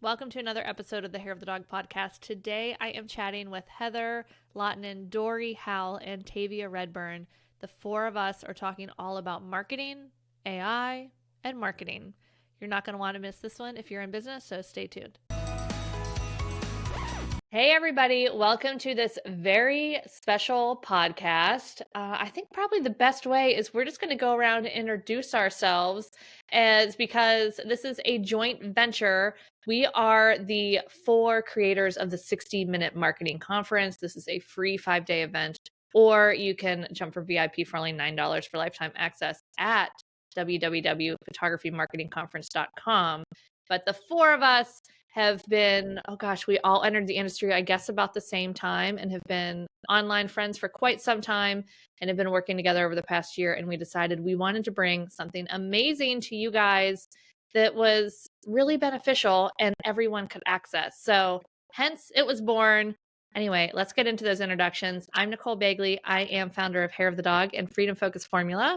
Welcome to another episode of the Hair of the Dog podcast. Today I am chatting with Heather Lahtinen, Dorie Howell, and Tavia Redburn. The four of us are talking all about marketing, AI, and marketing. You're not going to want to miss this one if you're in business, so stay tuned. Hey, everybody. Welcome to this very special podcast. I think probably the best way is we're just going to go around and introduce ourselves because this is a joint venture. We are the four creators of the 60-minute marketing conference. This is a free 5-day event, or you can jump for VIP for only $9 for lifetime access at www.photographymarketingconference.com. But the four of us have been, we all entered the industry, I guess, about the same time and have been online friends for quite some time and have been working together over the past year. And we decided we wanted to bring something amazing to you guys that was really beneficial and everyone could access. So hence it was born. Anyway, let's get into those introductions. I'm Nicole Begley. I am founder of Hair of the Dog and Freedom Focus Formula.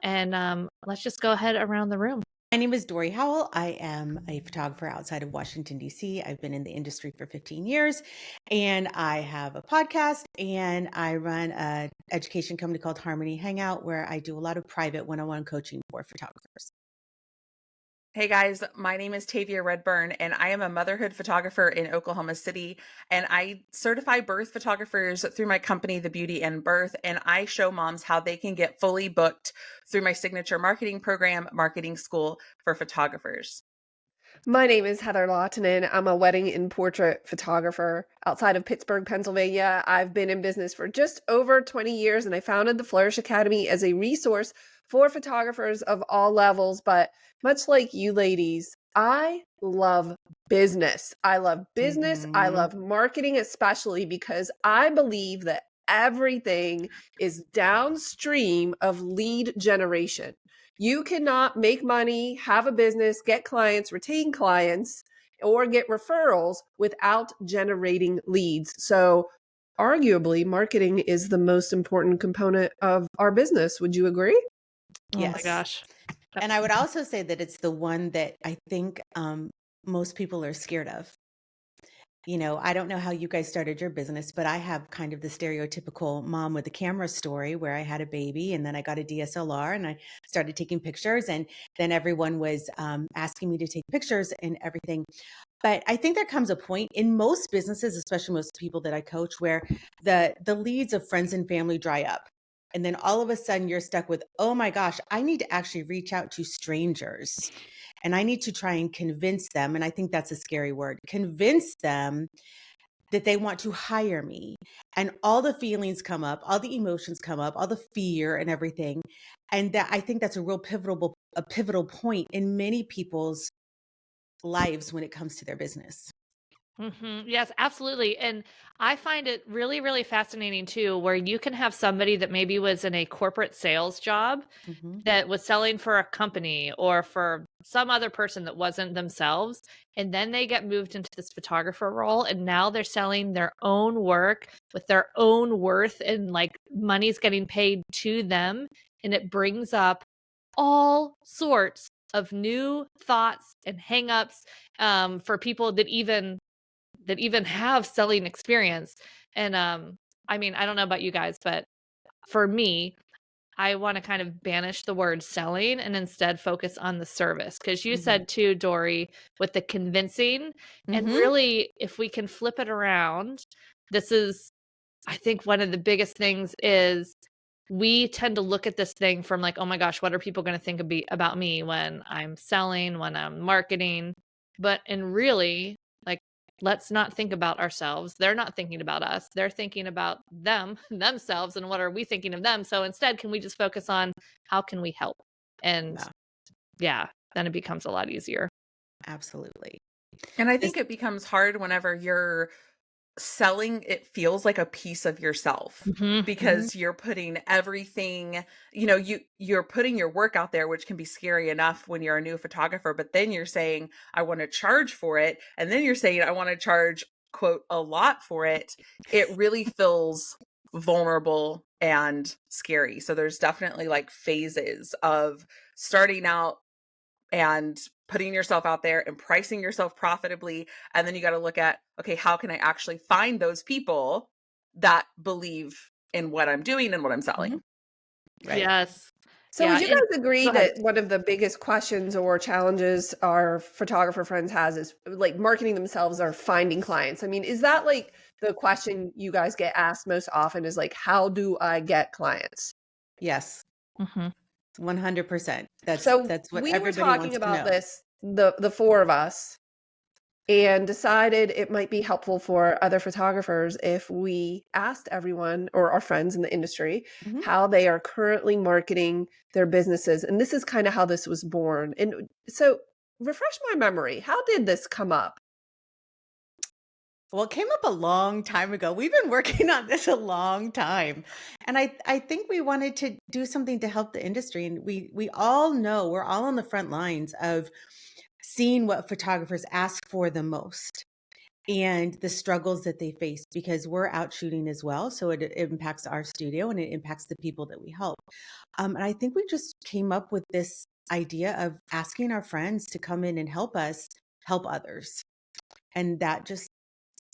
And let's just go ahead around the room. My name is Dorie Howell. I am a photographer outside of Washington, D.C. I've been in the industry for 15 years, and I have a podcast, and I run an education company called Harmony Hangout, where I do a lot of private one-on-one coaching for photographers. Hey guys, my name is Tavia Redburn, and I am a motherhood photographer in Oklahoma City, and I certify birth photographers through my company, The Beauty in Birth, and I show moms how they can get fully booked through my signature marketing program, Marketing School for Photographers. My name is Heather Lahtinen. I'm a wedding and portrait photographer outside of Pittsburgh, Pennsylvania. I've been in business for just over 20 years, and I founded the Flourish Academy as a resource for photographers of all levels. But much like you ladies, I love business. I love business. I love marketing, especially because I believe that everything is downstream of lead generation. You cannot make money, have a business, get clients, retain clients, or get referrals without generating leads. So arguably, marketing is the most important component of our business. Would you agree? Yes. Oh my gosh. And I would also say that it's the one that I think most people are scared of. You know, I don't know how you guys started your business, but I have kind of the stereotypical mom with a camera story where I had a baby and then I got a DSLR and I started taking pictures, and then everyone was asking me to take pictures and everything. But I think there comes a point in most businesses, especially most people that I coach, where the leads of friends and family dry up. And then all of a sudden you're stuck with, oh my gosh, I need to actually reach out to strangers. And I need to try and convince them, and I think that's a scary word, convince them that they want to hire me. And all the feelings come up, all the emotions come up, all the fear and everything. And that, I think that's a real pivotal point in many people's lives when it comes to their business. Mm-hmm. Yes, absolutely. And I find it really, really fascinating too, where you can have somebody that maybe was in a corporate sales job that was selling for a company or for some other person that wasn't themselves. And then they get moved into this photographer role. And now they're selling their own work with their own worth, and like money's getting paid to them. And it brings up all sorts of new thoughts and hangups for people that even have selling experience. And I mean, I don't know about you guys, but for me, I want to kind of banish the word selling and instead focus on the service. Because you said too, Dorie, with the convincing, and really, if we can flip it around, this is, I think one of the biggest things is we tend to look at this thing from like, oh my gosh, what are people going to think about me when I'm selling, when I'm marketing? But in really, like, let's not think about ourselves. They're not thinking about us. They're thinking about themselves, and what are we thinking of them? So instead, can we just focus on how can we help? And yeah, then it becomes a lot easier. Absolutely. And I think it becomes hard whenever you're selling, it feels like a piece of yourself because you're putting everything, you're putting your work out there, which can be scary enough when you're a new photographer, but then you're saying, I want to charge for it. And then you're saying, I want to charge, quote, a lot for it. It really feels vulnerable and scary. So there's definitely like phases of starting out and putting yourself out there and pricing yourself profitably. And then you got to look at, okay, how can I actually find those people that believe in what I'm doing and what I'm selling? Right. Yes. So Yeah. would you And guys agree go ahead. that one of the biggest questions or challenges our photographer friends has is like marketing themselves or finding clients? I mean, is that like the question you guys get asked most often is like, how do I get clients? Yes. Mhm. 100%. That's So what we were everybody talking wants to about know. this, the four of us, and decided it might be helpful for other photographers if we asked everyone or our friends in the industry Mhm. how they are currently marketing their businesses. And this is kind of how this was born. And so refresh my memory. How did this come up? Well, it came up a long time ago. We've been working on this a long time. And I think we wanted to do something to help the industry. And we all know we're all on the front lines of seeing what photographers ask for the most and the struggles that they face because we're out shooting as well. So it impacts our studio and it impacts the people that we help. And I think we just came up with this idea of asking our friends to come in and help us help others. And that just,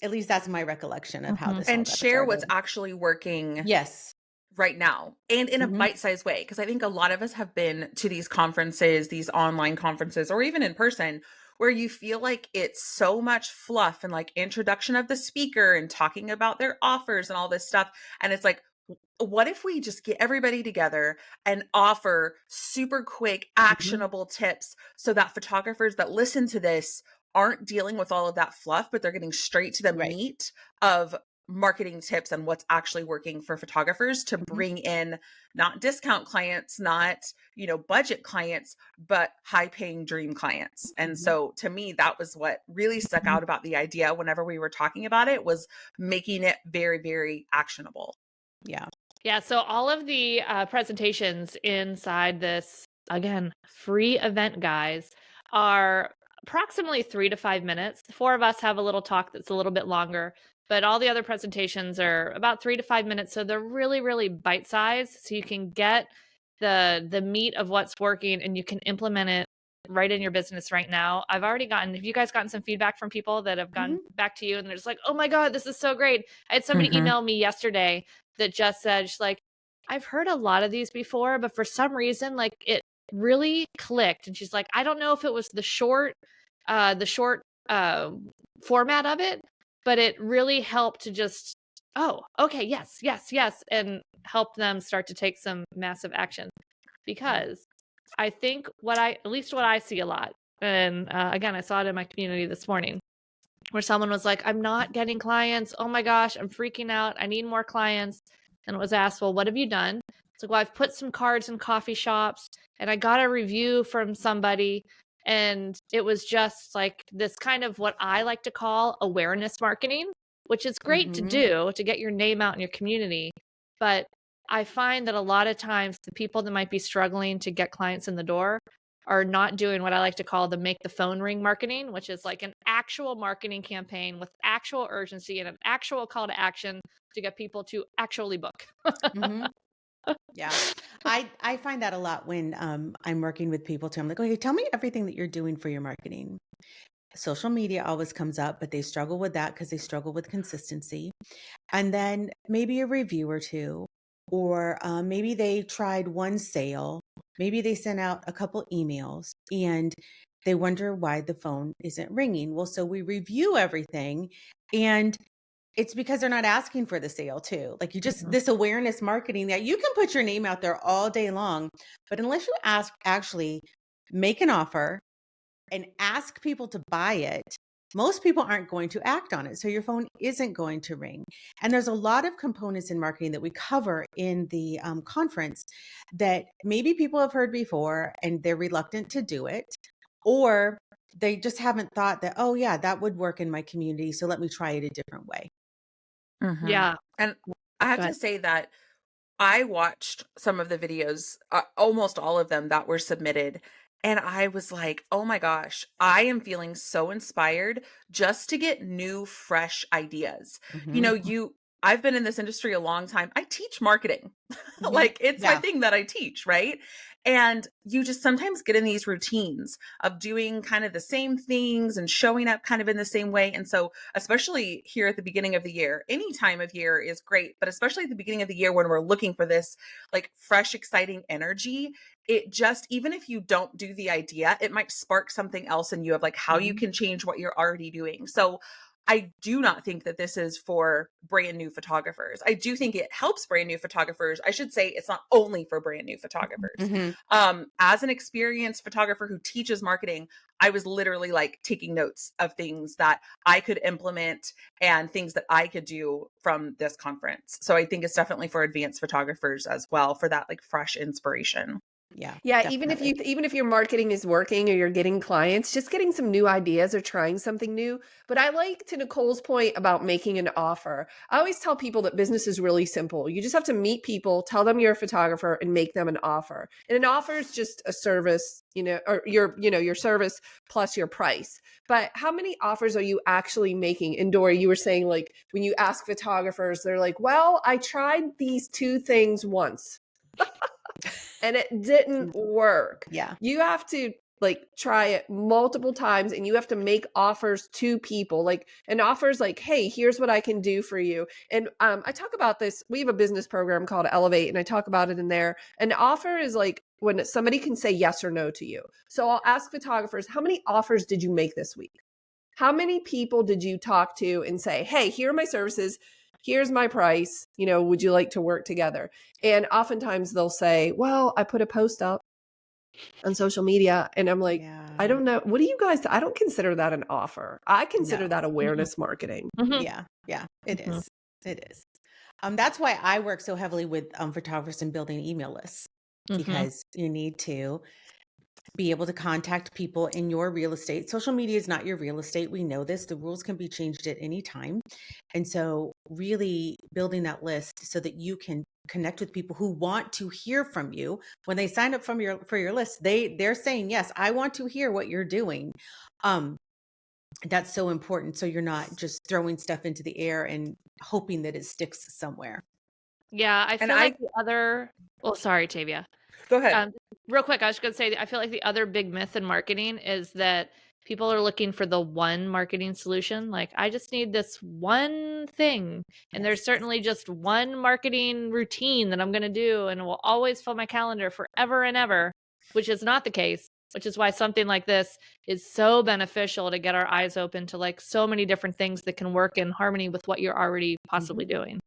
at least that's my recollection of how Mhm. this all And got share what's started. actually working Yes. right now and in a Mhm. bite-sized way. Because I think a lot of us have been to these conferences, these online conferences, or even in person, where you feel like it's so much fluff and like introduction of the speaker and talking about their offers and all this stuff. And it's like, what if we just get everybody together and offer super quick, Mhm. actionable tips so that photographers that listen to this aren't dealing with all of that fluff, but they're getting straight to the Right. meat of marketing tips and what's actually working for photographers to Mhm. bring in not discount clients, not, budget clients, but high paying dream clients. And Mhm. so to me, that was what really stuck out about the idea whenever we were talking about it, was making it very, very actionable. Yeah. Yeah, so all of the presentations inside this, again, free event, guys, are approximately 3 to 5 minutes. The four of us have a little talk that's a little bit longer, but all the other presentations are about 3 to 5 minutes. So they're really, really bite sized. So you can get the meat of what's working and you can implement it right in your business right now. Have you guys gotten some feedback from people that have gone Mhm. back to you and they're just like, oh my God, this is so great. I had somebody email me yesterday that just said, she's like, I've heard a lot of these before, but for some reason, like it really clicked. And she's like, I don't know if it was the short format of it, but it really helped to just, oh, okay, yes, yes, yes, and help them start to take some massive action. Because I think at least what I see a lot, and again, I saw it in my community this morning, where someone was like, I'm not getting clients. Oh my gosh, I'm freaking out. I need more clients. And it was asked, well, what have you done? It's like, well, I've put some cards in coffee shops and I got a review from somebody. And it was just like this kind of what I like to call awareness marketing, which is great to Mhm. do to get your name out in your community. But I find that a lot of times the people that might be struggling to get clients in the door are not doing what I like to call the make the phone ring marketing, which is like an actual marketing campaign with actual urgency and an actual call to action to get people to actually book. Mhm. Yeah. I find that a lot when I'm working with people too. I'm like, okay, tell me everything that you're doing for your marketing. Social media always comes up, but they struggle with that because they struggle with consistency. And then maybe a review or two, or maybe they tried one sale. Maybe they sent out a couple emails and they wonder why the phone isn't ringing. Well, so we review everything and it's because they're not asking for the sale too. Like this awareness marketing that you can put your name out there all day long, but unless you actually make an offer and ask people to buy it, most people aren't going to act on it. So your phone isn't going to ring. And there's a lot of components in marketing that we cover in the conference that maybe people have heard before and they're reluctant to do it, or they just haven't thought that, oh, yeah, that would work in my community. So let me try it a different way. Yeah. And I have Go to ahead. say that I watched some of the videos, almost all of them that were submitted. And I was like, oh my gosh, I am feeling so inspired just to get new, fresh ideas. Mhm. I've been in this industry a long time. I teach marketing. Like it's my thing that I teach, right? And you just sometimes get in these routines of doing kind of the same things and showing up kind of in the same way. And so, especially here at the beginning of the year, any time of year is great, but especially at the beginning of the year when we're looking for this like fresh, exciting energy, it just, even if you don't do the idea, it might spark something else in you of like how you can change what you're already doing. So I do not think that this is for brand new photographers. I do think it helps brand new photographers. I should say it's not only for brand new photographers. As an experienced photographer who teaches marketing, I was literally like taking notes of things that I could implement and things that I could do from this conference. So I think it's definitely for advanced photographers as well, for that like fresh inspiration. Yeah. Even if your marketing is working or you're getting clients, just getting some new ideas or trying something new. But I like to Nicole's point about making an offer. I always tell people that business is really simple. You just have to meet people, tell them you're a photographer, and make them an offer. And an offer is just a service, or your service plus your price. But how many offers are you actually making? And Dorie, you were saying like when you ask photographers, they're like, well, I tried these two things once. And it didn't work. Yeah. You have to like try it multiple times and you have to make offers to people. Like an offer is like, hey, here's what I can do for you. And I talk about this. We have a business program called Elevate and I talk about it in there. An offer is like when somebody can say yes or no to you. So I'll ask photographers, how many offers did you make this week? How many people did you talk to and say, hey, here are my services. Here's my price. Would you like to work together? And oftentimes they'll say, well, I put a post up on social media. And I'm like, I don't know. What do you guys, I don't consider that an offer. I consider that awareness marketing. Yeah. It is. It is. That's why I work so heavily with photographers and building email lists, because you need to be able to contact people in your real estate. Social media is not your real estate. We know this. The rules can be changed at any time. And so really building that list so that you can connect with people who want to hear from you. When they sign up for your list, they're saying, yes, I want to hear what you're doing. That's so important. So you're not just throwing stuff into the air and hoping that it sticks somewhere. Yeah, I feel like the other. Well, sorry, Tavia. Go ahead. Real quick, I was going to say, I feel like the other big myth in marketing is that people are looking for the one marketing solution. Like, I just need this one thing. And there's certainly just one marketing routine that I'm going to do and it will always fill my calendar forever and ever, which is not the case, which is why something like this is so beneficial to get our eyes open to like so many different things that can work in harmony with what you're already possibly doing.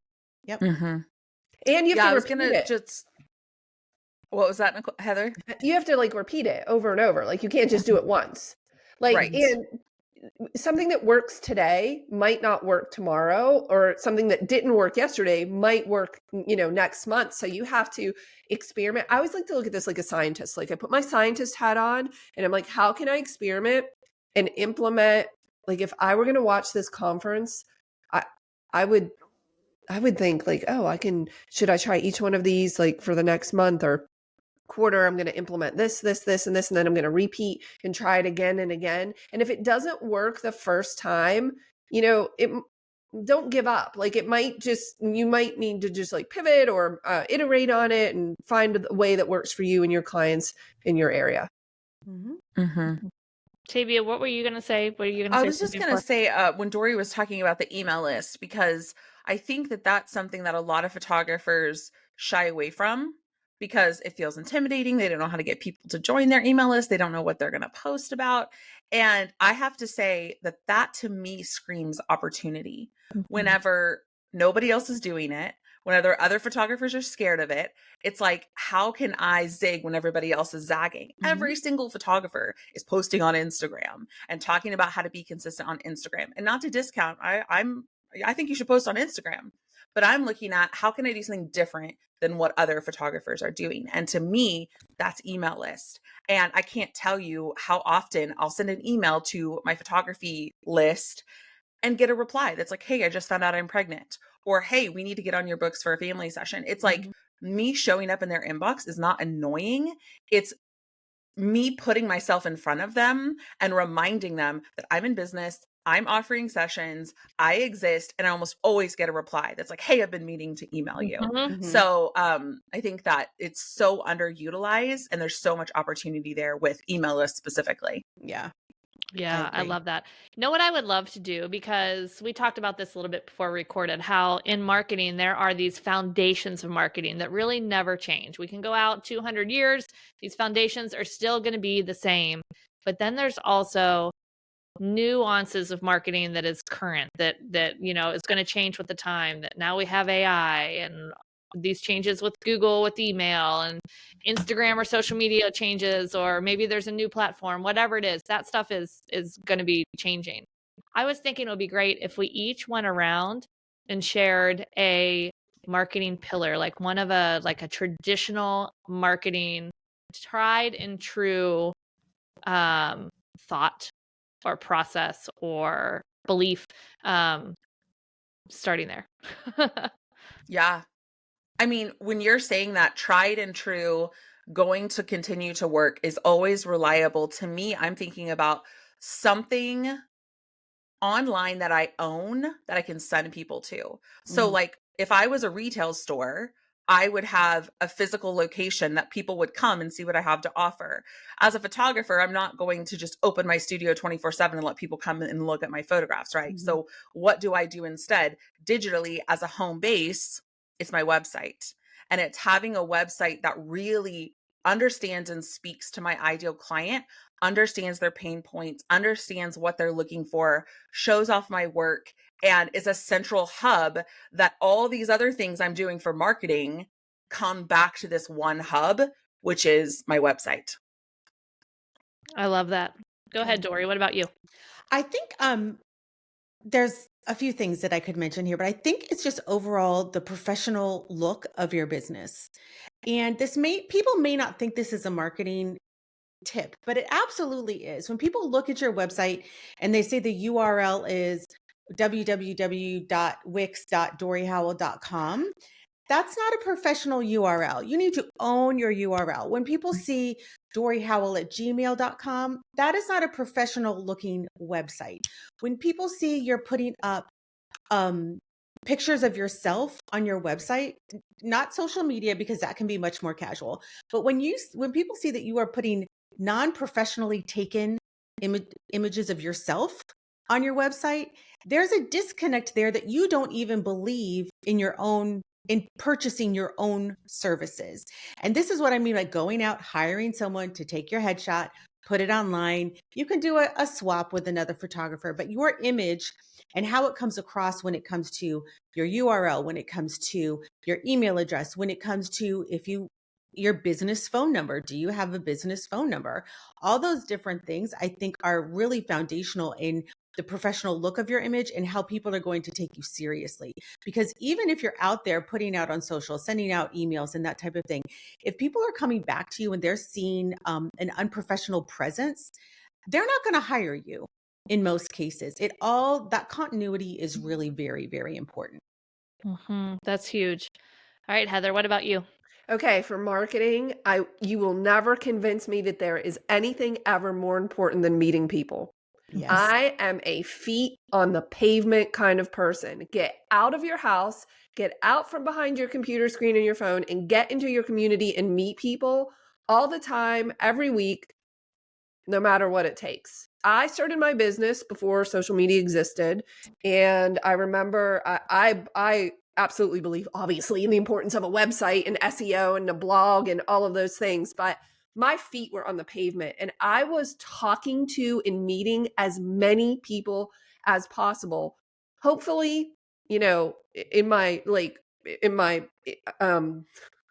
Yep. And you have to repeat it. What was that, Nicole? Heather? You have to like repeat it over and over. Like you can't just do it once. Like, and something that works today might not work tomorrow, or something that didn't work yesterday might work, next month. So you have to experiment. I always like to look at this like a scientist. Like I put my scientist hat on and I'm like, how can I experiment and implement? Like if I were going to watch this conference, I would think like, oh, should I try each one of these like for the next month or quarter? I'm going to implement this, and this, and then I'm going to repeat and try it again and again. And if it doesn't work the first time, don't give up. Like you might need to just like pivot or iterate on it and find a way that works for you and your clients in your area. Tavia, what were you going to say? I was just going to say when Dorie was talking about the email list, because I think that that's something that a lot of photographers shy away from because it feels intimidating. They don't know how to get people to join their email list. They don't know what they're going to post about. And I have to say that to me screams opportunity. Whenever nobody else is doing it, whenever other photographers are scared of it, it's like, how can I zig when everybody else is zagging? Every single photographer is posting on Instagram and talking about how to be consistent on Instagram. And not to discount, I think you should post on Instagram, but I'm looking at how can I do something different than what other photographers are doing? And to me, that's email list. And I can't tell you how often I'll send an email to my photography list and get a reply that's like, hey, I just found out I'm pregnant. Or, hey, we need to get on your books for a family session. It's like me showing up in their inbox is not annoying. It's me putting myself in front of them and reminding them that I'm in business. I'm offering sessions, I exist, and I almost always get a reply that's like, hey, I've been meaning to email you. So I think that it's so underutilized, and there's so much opportunity there with email lists specifically. Yeah. Yeah, I agree. love that. You know what I would love to do, because we talked about this a little bit before we recorded, how in marketing there are these foundations of marketing that really never change. We can go out 200 years, these foundations are still going to be the same. But then there's also nuances of marketing that is current, that is going to change with the time, that now we have AI and these changes with Google, with email and Instagram or social media changes, or maybe there's a new platform, whatever it is, that stuff is going to be changing. I was thinking it would be great if we each went around and shared a marketing pillar, like a traditional marketing tried and true thought or process or belief, starting there. Yeah. I mean, when you're saying that tried and true, going to continue to work is always reliable, to me, I'm thinking about something online that I own that I can send people to. So like if I was a retail store, I would have a physical location that people would come and see what I have to offer. As a photographer, I'm not going to just open my studio 24/7 and let people come and look at my photographs, right? So what do I do instead? Digitally, as a home base, it's my website. And it's having a website that really understands and speaks to my ideal client, understands their pain points, understands what they're looking for, shows off my work, and is a central hub that all these other things I'm doing for marketing come back to this one hub, which is my website. I love that. Go ahead, Dorie. What about you? I think there's a few things that I could mention here, but I think it's just overall the professional look of your business. And people may not think this is a marketing tip, but it absolutely is. When people look at your website and they say the URL is www.wix.doriehowell.com, that's not a professional URL. You need to own your URL. When people see doriehowell@gmail.com, that is not a professional looking website. When people see you're putting up pictures of yourself on your website, not social media, because that can be much more casual. But when people see that you are putting non-professionally taken images of yourself on your website, there's a disconnect there that you don't even believe in purchasing your own services. And this is what I mean by going out, hiring someone to take your headshot, put it online. You can do a swap with another photographer, but your image and how it comes across when it comes to your URL, when it comes to your email address, when it comes to your business phone number. Do you have a business phone number? All those different things I think are really foundational in the professional look of your image and how people are going to take you seriously. Because even if you're out there putting out on social, sending out emails and that type of thing, if people are coming back to you and they're seeing an unprofessional presence, they're not going to hire you in most cases. That continuity is really very, very important. That's huge. All right, Heather, what about you? Okay, for marketing, you will never convince me that there is anything ever more important than meeting people. Yes. I am a feet on the pavement kind of person. Get out of your house, get out from behind your computer screen and your phone, and get into your community and meet people all the time, every week, no matter what it takes. I started my business before social media existed, and I remember I absolutely believe, obviously, in the importance of a website and SEO and a blog and all of those things, but my feet were on the pavement, and I was talking to and meeting as many people as possible. Hopefully, in my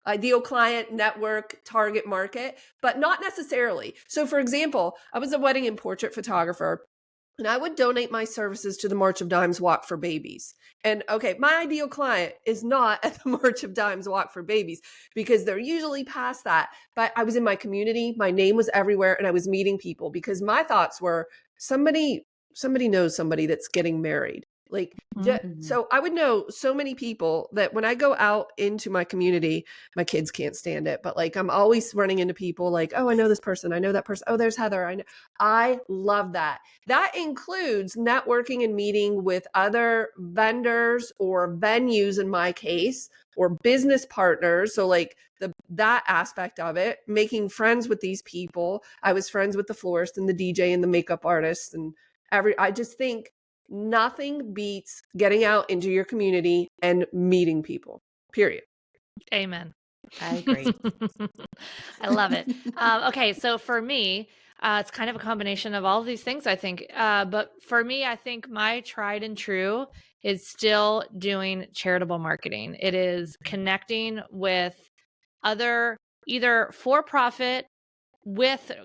ideal client network target market, but not necessarily. So for example, I was a wedding and portrait photographer, and I would donate my services to the March of Dimes Walk for Babies. And okay, my ideal client is not at the March of Dimes Walk for Babies because they're usually past that. But I was in my community, my name was everywhere, and I was meeting people because my thoughts were somebody knows somebody that's getting married. Like, Mhm. so I would know so many people that when I go out into my community, my kids can't stand it, but like I'm always running into people like, oh, I know this person, I know that person. Oh, there's Heather. I love that. That includes networking and meeting with other vendors or venues in my case, or business partners. So like that aspect of it, making friends with these people. I was friends with the florist and the DJ and the makeup artist and I just think nothing beats getting out into your community and meeting people, period. Amen. I agree. I love it. Okay, so for me, it's kind of a combination of all of these things, I think. But for me, I think my tried and true is still doing charitable marketing. It is connecting with other either for-profit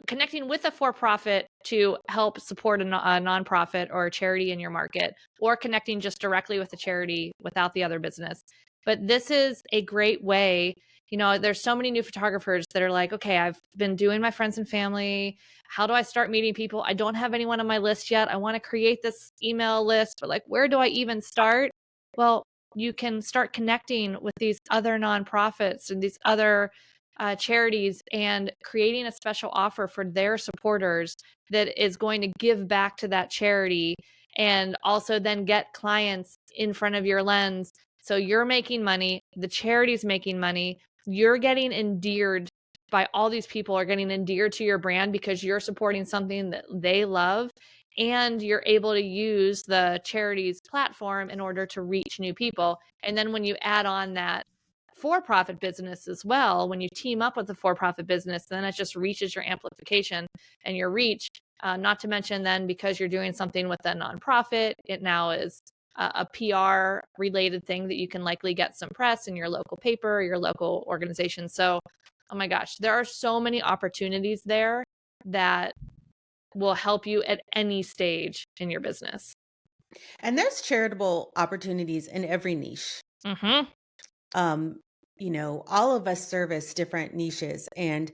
connecting with a for-profit to help support a nonprofit or a charity in your market, or connecting just directly with the charity without the other business. But this is a great way. There's so many new photographers that are like, okay, I've been doing my friends and family. How do I start meeting people? I don't have anyone on my list yet. I want to create this email list, but like, where do I even start? Well, you can start connecting with these other nonprofits and these other charities and creating a special offer for their supporters that is going to give back to that charity, and also then get clients in front of your lens. So you're making money, the charity's making money, you're getting endeared by all these people are getting endeared to your brand because you're supporting something that they love, and you're able to use the charity's platform in order to reach new people. And then when you add on that for-profit business as well, when you team up with the for-profit business, then it just reaches your amplification and your reach. Not to mention then, because you're doing something with a nonprofit, it now is a PR related thing that you can likely get some press in your local paper or your local organization. So, oh my gosh, there are so many opportunities there that will help you at any stage in your business. And there's charitable opportunities in every niche. Mm-hmm. All of us service different niches, and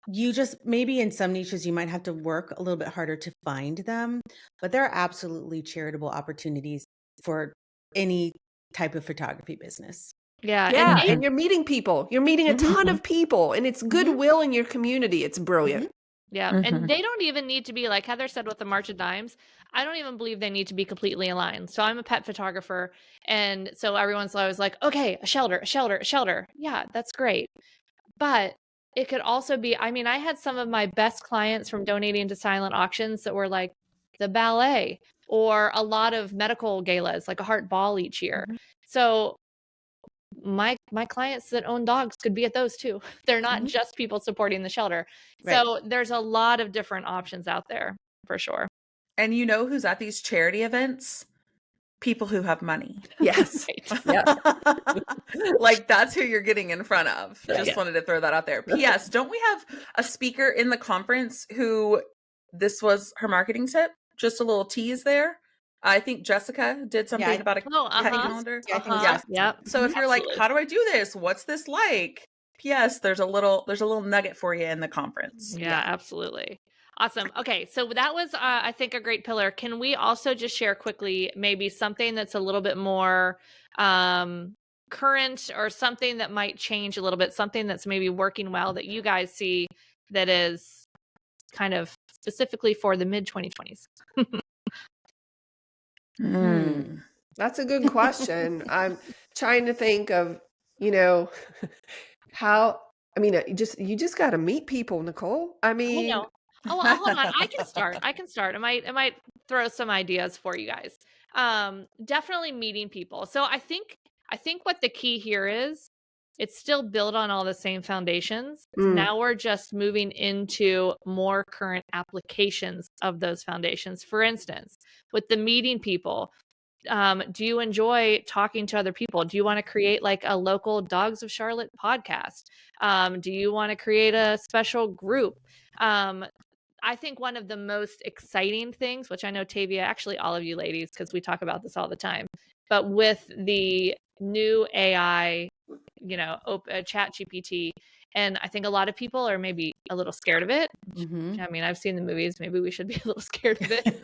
you just, maybe in some niches you might have to work a little bit harder to find them, but there are absolutely charitable opportunities for any type of photography business. Yeah. Yeah, and you're meeting people. You're meeting a ton Mhm. of people, and it's goodwill in your community. It's brilliant. Yeah. And they don't even need to be, like Heather said with the March of Dimes, I don't even believe they need to be completely aligned. So I'm a pet photographer. And so everyone's always like, okay, a shelter, a shelter, a shelter. Yeah, that's great. But it could also be, I mean, I had some of my best clients from donating to silent auctions that were like the ballet or a lot of medical galas, like a heart ball each year. So my clients that own dogs could be at those too. They're not just people supporting the shelter. Right. So there's a lot of different options out there for sure. And you know who's at these charity events? People who have money. Yes. Right. Yeah. Like, that's who you're getting in front of. Yes. Just wanted to throw that out there. P.S. Don't we have a speaker in the conference who this was her marketing tip? Just a little tease there. I think Jessica did something about a pet calendar. Yeah, I think Yeah. Yep. So if you're like, Absolutely. how do I do this? What's this like? P.S. There's a little nugget for you in the conference. Yeah, absolutely. Awesome. Okay, so that was, I think, a great pillar. Can we also just share quickly maybe something that's a little bit more current, or something that might change a little bit, something that's maybe working well that you guys see that is kind of specifically for the mid-2020s? That's a good question. I'm trying to think of, how, you just got to meet people, Nicole. I I mean, know. Oh, well, hold on. I can start. I might throw some ideas for you guys. Definitely meeting people. So I think what the key here is, it's still built on all the same foundations. Now we're just moving into more current applications of those foundations. For instance, with the meeting people, do you enjoy talking to other people? Do you want to create like a local Dogs of Charlotte podcast? Do you want to create a special group? I think one of the most exciting things, which I know Tavia, actually all of you ladies, because we talk about this all the time, but with the new AI, Chat GPT And I think a lot of people are maybe a little scared of it. Mm-hmm. I mean, I've seen the movies. Maybe we should be a little scared of it.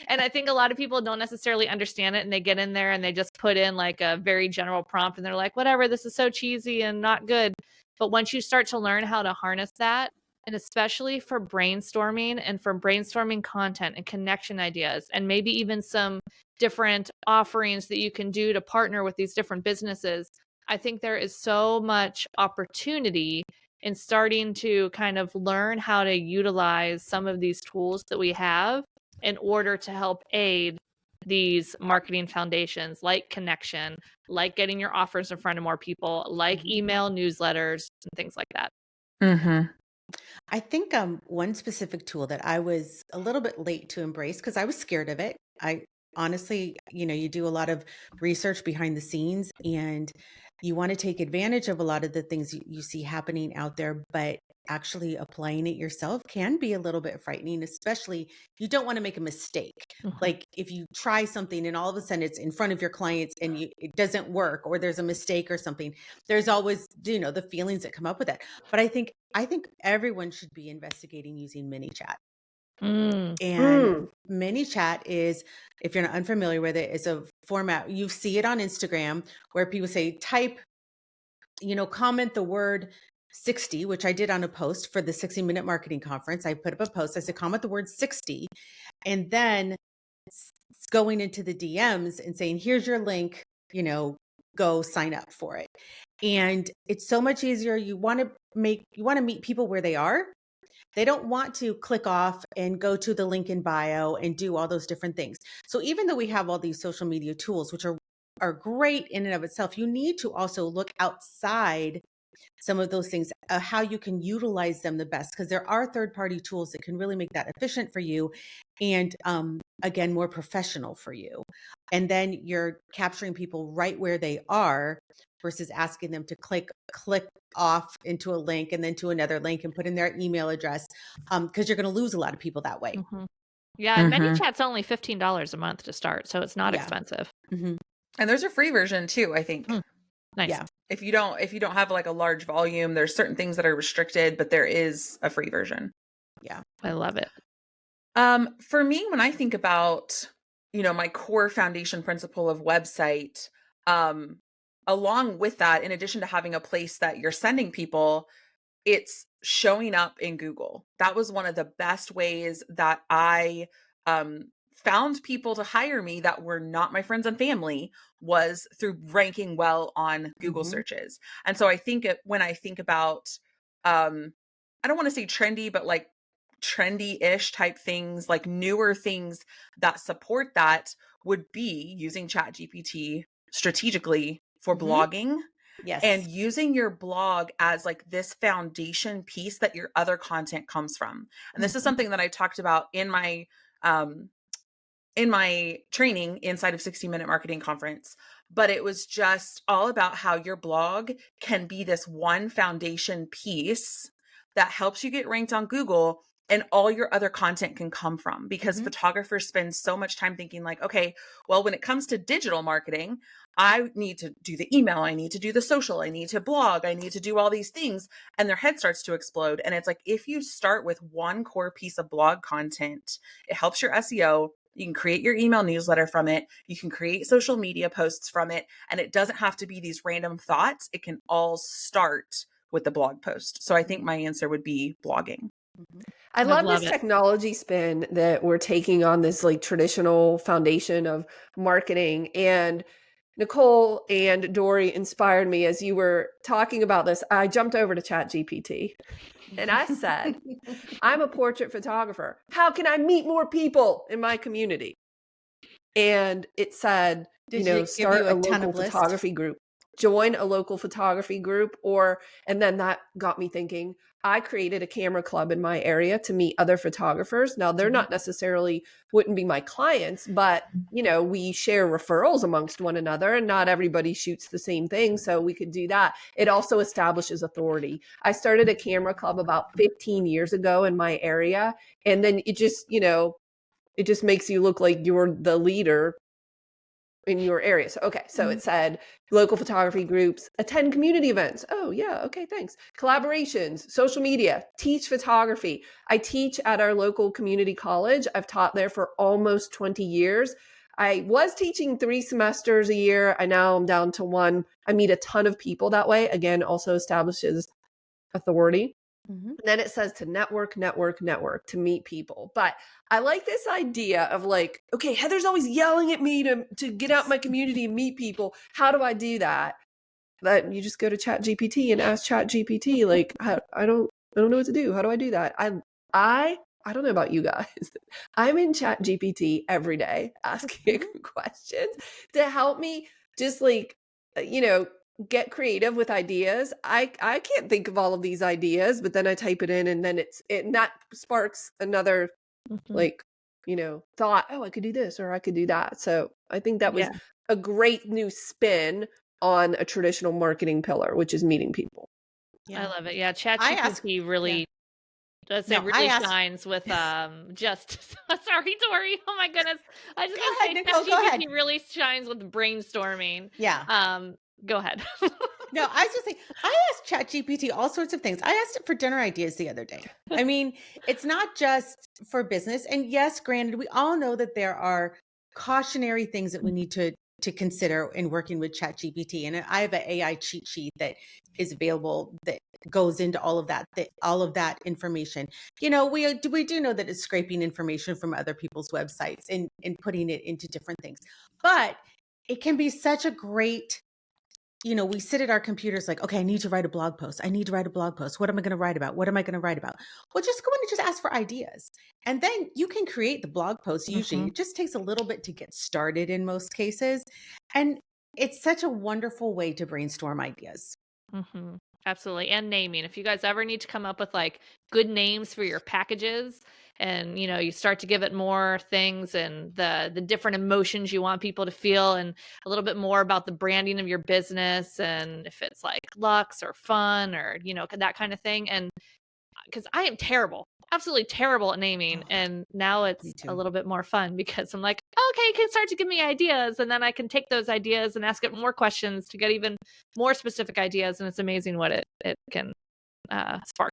And I think a lot of people don't necessarily understand it, and they get in there and they just put in like a very general prompt and they're like, whatever, this is so cheesy and not good. But once you start to learn how to harness that, and especially for brainstorming and for brainstorming content and connection ideas, and maybe even some different offerings that you can do to partner with these different businesses, I think there is so much opportunity in starting to kind of learn how to utilize some of these tools that we have in order to help aid these marketing foundations, like connection, like getting your offers in front of more people, like email newsletters and things like that. Mm-hmm. I think one specific tool that I was a little bit late to embrace because I was scared of it. I honestly, you do a lot of research behind the scenes and you want to take advantage of a lot of the things you see happening out there, but actually applying it yourself can be a little bit frightening, especially you don't want to make a mistake. Like if you try something and all of a sudden it's in front of your clients and it doesn't work or there's a mistake or something, there's always, the feelings that come up with that. But I think everyone should be investigating using ManyChat. And ManyChat is, if you're not unfamiliar with it, is a format. You see it on Instagram where people say, type, comment the word 60, which I did on a post for the 60-minute marketing conference. I put up a post. I said, comment the word 60. And then going into the DMs and saying, here's your link, go sign up for it. And it's so much easier. You want to meet people where they are. They don't want to click off and go to the link in bio and do all those different things. So even though we have all these social media tools, which are great in and of itself, you need to also look outside some of those things, how you can utilize them the best, because there are third-party tools that can really make that efficient for you and again, more professional for you. And then you're capturing people right where they are versus asking them to click off into a link and then to another link and put in their email address, because you're going to lose a lot of people that way. Yeah, and ManyChat's only $15 a month to start, so it's not expensive. And there's a free version too, I think. Nice. Yeah. If you don't have like a large volume, there's certain things that are restricted, but there is a free version. Yeah. I love it. For me, when I think about, my core foundation principle of website, along with that, in addition to having a place that you're sending people, it's showing up in Google. That was one of the best ways that I found people to hire me that were not my friends and family, was through ranking well on Google searches. And so I think when I think about, I don't want to say trendy, but like trendy-ish type things, like newer things that support that, would be using ChatGPT strategically for blogging. Yes. And using your blog as like this foundation piece that your other content comes from. And this is something that I talked about in my training inside of 60-minute marketing conference. But it was just all about how your blog can be this one foundation piece that helps you get ranked on Google, and all your other content can come from, because photographers spend so much time thinking like, okay, well, when it comes to digital marketing, I need to do the email, I need to do the social, I need to blog, I need to do all these things, and their head starts to explode. And it's like, if you start with one core piece of blog content, it helps your SEO. You can create your email newsletter from it. You can create social media posts from it. And it doesn't have to be these random thoughts. It can all start with the blog post. So I think my answer would be blogging. I love this technology spin that we're taking on this like traditional foundation of marketing. And Nicole and Dorie inspired me as you were talking about this. I jumped over to ChatGPT and I said, I'm a portrait photographer. How can I meet more people in my community? And it said, start a local photography group, join a local photography group, and then that got me thinking. I created a camera club in my area to meet other photographers. Now, they're not necessarily, wouldn't be my clients, but, we share referrals amongst one another, and not everybody shoots the same thing. So we could do that. It also establishes authority. I started a camera club about 15 years ago in my area. And then it just, it just makes you look like you're the leader in your area. So, okay. So it said local photography groups, attend community events. Oh yeah. Okay. Thanks. Collaborations, social media, teach photography. I teach at our local community college. I've taught there for almost 20 years. I was teaching 3 semesters a year. I now am down to 1. I meet a ton of people that way. Again, also establishes authority. And then it says to network, to meet people. But I like this idea of like, okay, Heather's always yelling at me to get out my community and meet people. How do I do that? That you just go to Chat GPT and ask Chat GPT, like, I don't know what to do. How do I do that? I don't know about you guys. I'm in Chat GPT every day asking questions to help me just like, get creative with ideas. I can't think of all of these ideas, but then I type it in and then and that sparks another like, thought, oh, I could do this or I could do that. So I think that was a great new spin on a traditional marketing pillar, which is meeting people. I love it. Yeah. ChatGPT really shines with just sorry, Dorie. Oh my goodness. I just Go ahead, Nicole, go ahead. ChatGPT really shines with brainstorming. Yeah. Go ahead. No, I was just saying, I asked ChatGPT all sorts of things. I asked it for dinner ideas the other day. I mean, it's not just for business. And yes, granted, we all know that there are cautionary things that we need to consider in working with ChatGPT. And I have an AI cheat sheet that is available that goes into all of that information. We do know that it's scraping information from other people's websites and putting it into different things. But it can be such a great, we sit at our computers like, okay, I need to write a blog post. What am I going to write about? Well, just go in and just ask for ideas. And then you can create the blog post. Usually it just takes a little bit to get started in most cases. And it's such a wonderful way to brainstorm ideas. Absolutely. And naming. If you guys ever need to come up with like good names for your packages and, you start to give it more things and the different emotions you want people to feel and a little bit more about the branding of your business and if it's like luxe or fun or, that kind of thing. And because I am absolutely terrible at naming. And now it's a little bit more fun because I'm like, okay, you can start to give me ideas. And then I can take those ideas and ask it more questions to get even more specific ideas. And it's amazing what it can spark.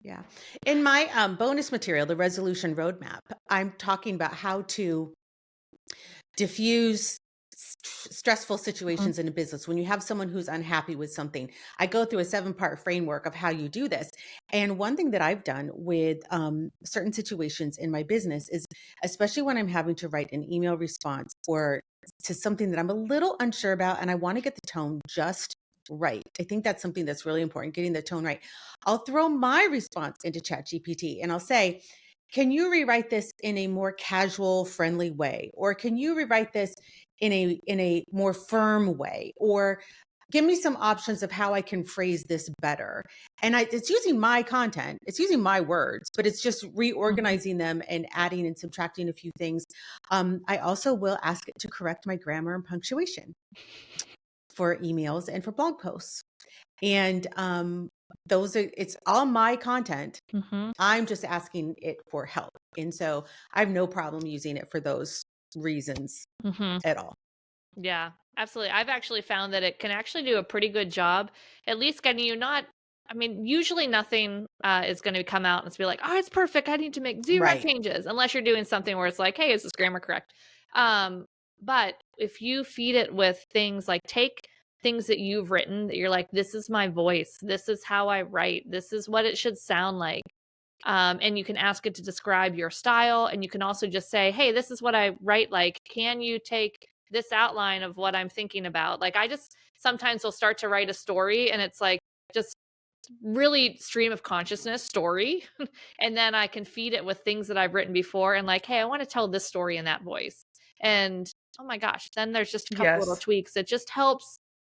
Yeah. In my bonus material, the resolution roadmap, I'm talking about how to diffuse stressful situations in a business. When you have someone who's unhappy with something, I go through a 7-part framework of how you do this. And one thing that I've done with certain situations in my business is, especially when I'm having to write an email response or to something that I'm a little unsure about, and I want to get the tone just right. I think that's something that's really important, getting the tone right. I'll throw my response into ChatGPT and I'll say, can you rewrite this in a more casual, friendly way? Or can you rewrite this in a more firm way? Or give me some options of how I can phrase this better. And it's using my content, it's using my words, but it's just reorganizing them and adding and subtracting a few things. I also will ask it to correct my grammar and punctuation for emails and for blog posts. And it's all my content. I'm just asking it for help. And so I have no problem using it for those reasons at all. Yeah, absolutely. I've actually found that it can actually do a pretty good job, at least getting you usually nothing is going to come out and be like, oh, it's perfect. I need to make 0 changes, unless you're doing something where it's like, hey, is this grammar correct? But if you feed it with things like take things that you've written that you're like, this is my voice, this is how I write, this is what it should sound like. And you can ask it to describe your style. And you can also just say, hey, this is what I write like. Can you take this outline of what I'm thinking about? Like I just sometimes will start to write a story and it's like just really stream of consciousness story. And then I can feed it with things that I've written before and like, hey, I want to tell this story in that voice. And oh my gosh, then there's just a couple little tweaks. It just helps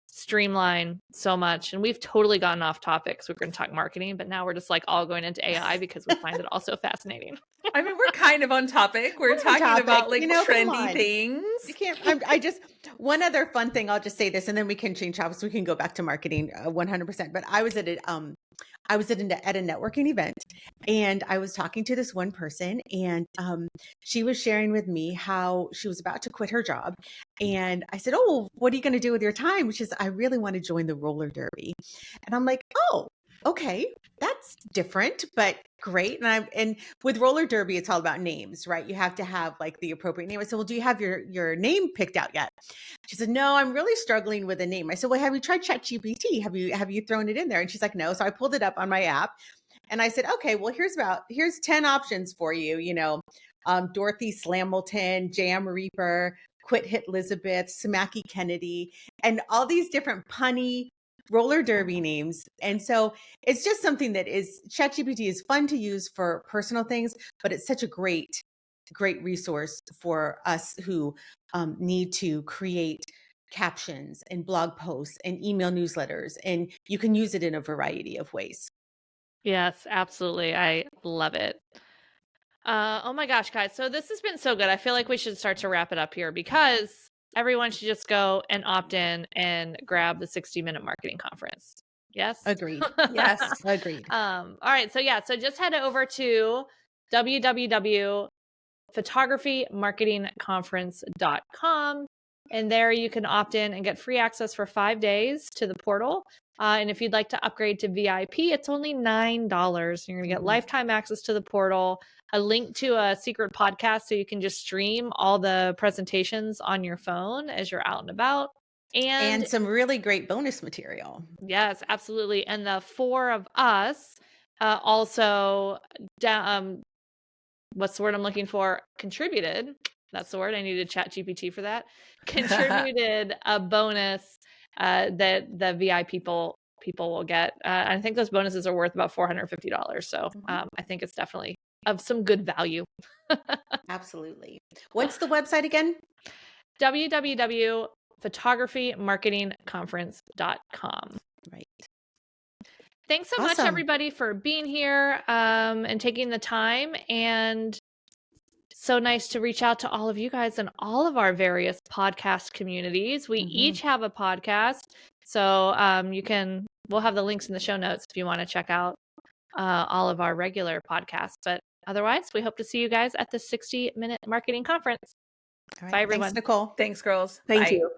streamline so much. And we've totally gotten off topic. So we're going to talk marketing, but now we're just like all going into AI because we find it also fascinating. I mean, we're kind of on topic. We're talking about like trendy things. can't, I just, one other fun thing, I'll just say this and then we can change topics. We can go back to marketing 100%. But I was at a networking event and I was talking to this one person and she was sharing with me how she was about to quit her job. And I said, oh, what are you going to do with your time? Which is, I really want to join the roller derby. And I'm like, oh, okay, that's different, but great. And with roller derby, it's all about names, right? You have to have like the appropriate name. I said, well, do you have your name picked out yet? She said, no, I'm really struggling with a name. I said, well, have you tried ChatGPT? Have you thrown it in there? And she's like, no. So I pulled it up on my app and I said, okay, well, here's 10 options for you. Dorothy Slamilton, Jam Reaper, Quit Hit Elizabeth, Smacky Kennedy, and all these different punny roller derby names. And so it's just something that is, ChatGPT is fun to use for personal things, but it's such a great resource for us who need to create captions and blog posts and email newsletters. And you can use it in a variety of ways. Yes, absolutely. I love it. Oh my gosh, guys. So this has been so good. I feel like we should start to wrap it up here because everyone should just go and opt in and grab the 60-minute marketing conference. Yes? Agreed. Yes. Agreed. All right. So so just head over to www.photographymarketingconference.com. And there you can opt in and get free access for 5 days to the portal. And if you'd like to upgrade to VIP, it's only $9. You're going to get lifetime access to the portal, a link to a secret podcast so you can just stream all the presentations on your phone as you're out and about. And some really great bonus material. Yes, absolutely. And the 4 of us also, what's the word I'm looking for? Contributed. That's the word. I needed ChatGPT for that. Contributed a bonus that the VIP people will get. I think those bonuses are worth about $450. So I think it's definitely of some good value. Absolutely. What's the website again? www.photographymarketingconference.com. Right. Thanks so much, everybody, for being here and taking the time. And so nice to reach out to all of you guys in all of our various podcast communities. We each have a podcast. So we'll have the links in the show notes if you want to check out all of our regular podcasts. But otherwise, we hope to see you guys at the 60-minute marketing conference. All right. Bye, everyone. Thanks, Nicole. Thanks, girls. Thank Bye. you.